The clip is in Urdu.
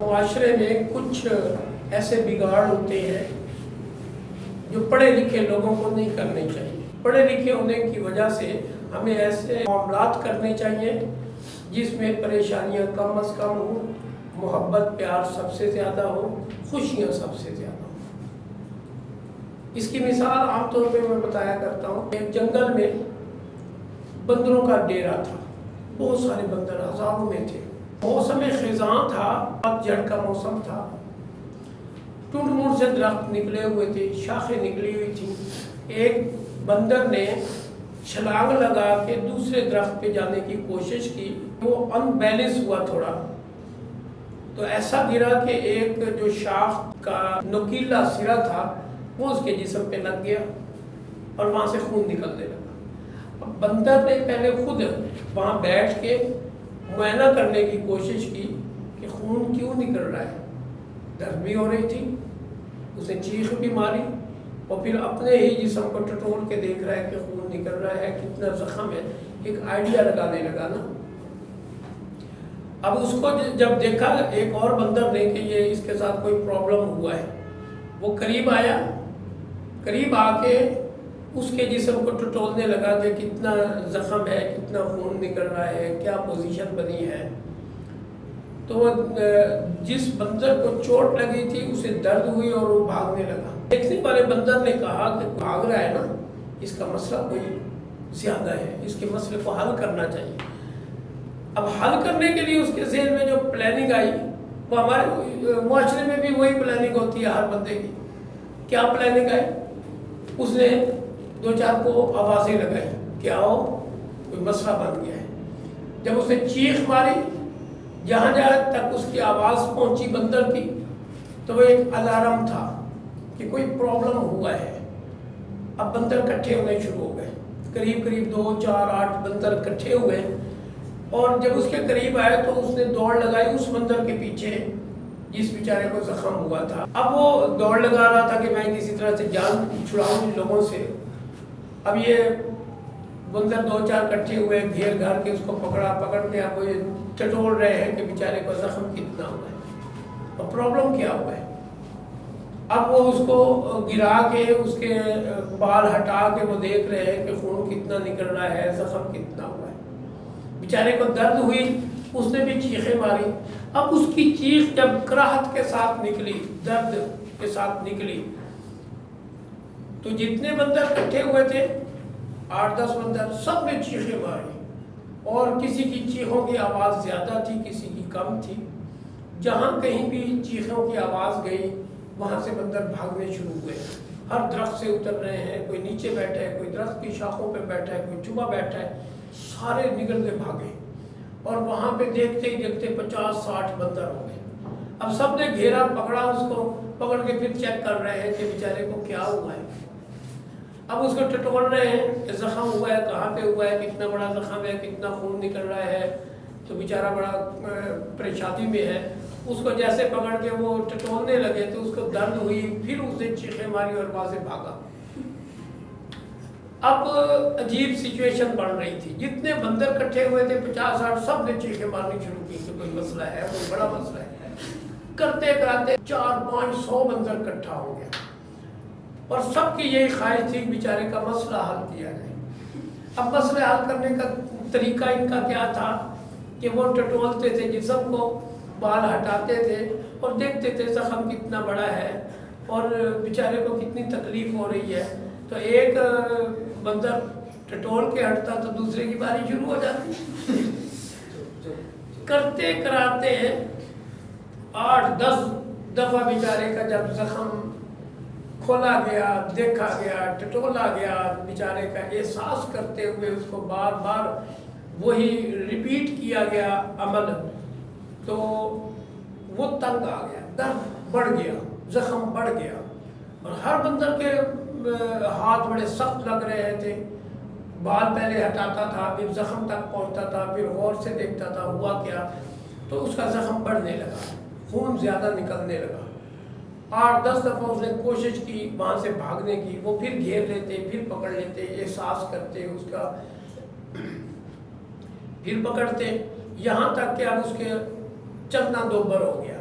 معاشرے میں کچھ ایسے بگاڑ ہوتے ہیں جو پڑھے لکھے لوگوں کو نہیں کرنے چاہیے۔ پڑھے لکھے ہونے کی وجہ سے ہمیں ایسے معاملات کرنے چاہیے جس میں پریشانیاں کم از کم ہوں، محبت پیار سب سے زیادہ ہو، خوشیاں سب سے زیادہ ہوں۔ اس کی مثال عام طور پہ میں بتایا کرتا ہوں۔ ایک جنگل میں بندروں کا ڈیرا تھا، بہت سارے بندر ہزاروں میں تھے۔ موسم خزاں تھا، پتجھڑ کا موسم تھا، ٹنڈ منڈ سے درخت نکلے ہوئے تھے، شاخیں نکلی ہوئی تھیں۔ ایک بندر نے چھلانگ لگا کے دوسرے درخت پہ جانے کی کوشش کی، وہ ان بیلنس ہوا تھوڑا، تو ایسا گرا کہ ایک جو شاخ کا نوکیلا سرا تھا وہ اس کے جسم پہ لگ گیا اور وہاں سے خون نکلنے لگا۔ اب بندر نے پہلے خود وہاں بیٹھ کے معائنہ کرنے کی کوشش کی کہ خون کیوں نکل رہا ہے، درد بھی ہو رہی تھی، اس نے چیخ بھی ماری اور پھر اپنے ہی جسم کو ٹٹول کے دیکھ رہا ہے کہ خون نکل رہا ہے، کتنا زخم ہے، ایک آئیڈیا لگانے لگا نا۔ اب اس کو جب دیکھا ایک اور بندر نے کہ یہ اس کے ساتھ کوئی پرابلم ہوا ہے، وہ قریب آیا، قریب آ کے اس کے جسم کو ٹٹولنے لگا کہ کتنا زخم ہے، کتنا خون نکل رہا ہے، کیا پوزیشن بنی ہے۔ تو جس بندر کو چوٹ لگی تھی اسے درد ہوئی اور وہ بھاگنے لگا۔ دیکھنے والے بندر نے کہا کہ بھاگ رہا ہے نا، اس کا مسئلہ کوئی زیادہ ہے، اس کے مسئلے کو حل کرنا چاہیے۔ اب حل کرنے کے لیے اس کے ذہن میں جو پلاننگ آئی، وہ ہمارے معاشرے میں بھی وہی پلاننگ ہوتی ہے ہر بندے کی۔ کیا پلاننگ آئی؟ اس نے دو چار کو آوازیں لگائی، کیا ہو، کوئی مسئلہ بن گیا ہے۔ جب اس نے چیخ ماری، جہاں جہاں تک اس کی آواز پہنچی بندر کی، تو وہ ایک الارم تھا کہ کوئی پرابلم ہوا ہے۔ اب بندر کٹھے ہونے شروع ہو گئے، قریب قریب 2 4 8 بندر کٹھے ہوئے، اور جب اس کے قریب آئے تو اس نے دوڑ لگائی اس بندر کے پیچھے جس بیچارے کو زخم ہوا تھا۔ اب وہ دوڑ لگا رہا تھا کہ میں کسی طرح سے جان چھڑاؤں ان لوگوں سے۔ اب یہ بندر 2 4 کٹھے ہوئے، گھیر گھر کے اس کو پکڑ کے اب وہ ٹٹول رہے ہیں کہ بیچارے کو زخم کتنا ہوا ہے اور پرابلم کیا ہوا ہے۔ اب وہ اس کو گرا کے اس کے بال ہٹا کے وہ دیکھ رہے ہیں کہ خون کتنا نکل رہا ہے، زخم کتنا ہوا ہے۔ بیچارے کو درد ہوئی، اس نے بھی چیخیں ماری۔ اب اس کی چیخ جب کراہت کے ساتھ نکلی، درد کے ساتھ نکلی، تو جتنے بندر کٹھے ہوئے تھے 8 10 بندر، سب نے چیخیں ماری، اور کسی کی چیخوں کی آواز زیادہ تھی، کسی کی کم تھی۔ جہاں کہیں بھی چیخوں کی آواز گئی وہاں سے بندر بھاگنے شروع ہوئے، ہر درخت سے اتر رہے ہیں، کوئی نیچے بیٹھا ہے، کوئی درخت کی شاخوں پہ بیٹھا ہے، کوئی چھپا بیٹھا ہے، سارے نکل کے بھاگے، اور وہاں پہ دیکھتے ہی دیکھتے 50 60 بندر ہو گئے۔ اب سب نے گھیرا، پکڑا، اس کو پکڑ کے پھر چیک کر رہے ہیں کہ بیچارے کو کیا ہوا ہے۔ اب اس کو ٹٹول رہے ہیں کہ زخم ہوا ہے، کہاں پہ ہوا ہے، کتنا بڑا زخم ہے، کتنا خون نکل رہا ہے۔ تو بیچارہ بڑا پریشانی میں ہے، اس کو جیسے پکڑ کے وہ ٹٹولنے لگے تو اس کو درد ہوئی، پھر اس نے چیخیں ماری اور وہاں سے بھاگا۔ اب عجیب سچویشن بن رہی تھی، جتنے بندر کٹھے ہوئے تھے 50 60، سب نے چیخیں مارنی شروع کی کہ کوئی مسئلہ ہے، کوئی بڑا مسئلہ ہے۔ کرتے کراتے 4 5 100 بندر کٹھا ہو گیا، اور سب کی یہی خواہش تھی بیچارے کا مسئلہ حل کیا جائے۔ اب مسئلہ حل کرنے کا طریقہ ان کا کیا تھا کہ وہ ٹٹولتے تھے جسم کو، بال ہٹاتے تھے اور دیکھتے تھے زخم کتنا بڑا ہے اور بیچارے کو کتنی تکلیف ہو رہی ہے۔ تو ایک بندر ٹٹول کے ہٹتا تو دوسرے کی باری شروع ہو جاتی۔ کرتے کراتے 8 10 دفعہ بیچارے کا جب زخم کھولا گیا، دیکھا گیا، ٹٹولا گیا، بیچارے کا احساس کرتے ہوئے اس کو بار بار وہی ریپیٹ کیا گیا عمل، تو وہ تنگ آ گیا، درد بڑھ گیا، زخم بڑھ گیا، اور ہر بندر کے ہاتھ بڑے سخت لگ رہے تھے۔ بال پہلے ہٹاتا تھا، پھر زخم تک پہنچتا تھا، پھر غور سے دیکھتا تھا ہوا کیا، تو اس کا زخم بڑھنے لگا، خون زیادہ نکلنے لگا۔ 8 10 دفعہ اس نے کوشش کی وہاں سے بھاگنے کی، وہ پھر گھیر لیتے، پھر پکڑ لیتے، احساس کرتے اس کا، پھر پکڑتے، یہاں تک کہ اب اس کے چلنا دوبر ہو گیا۔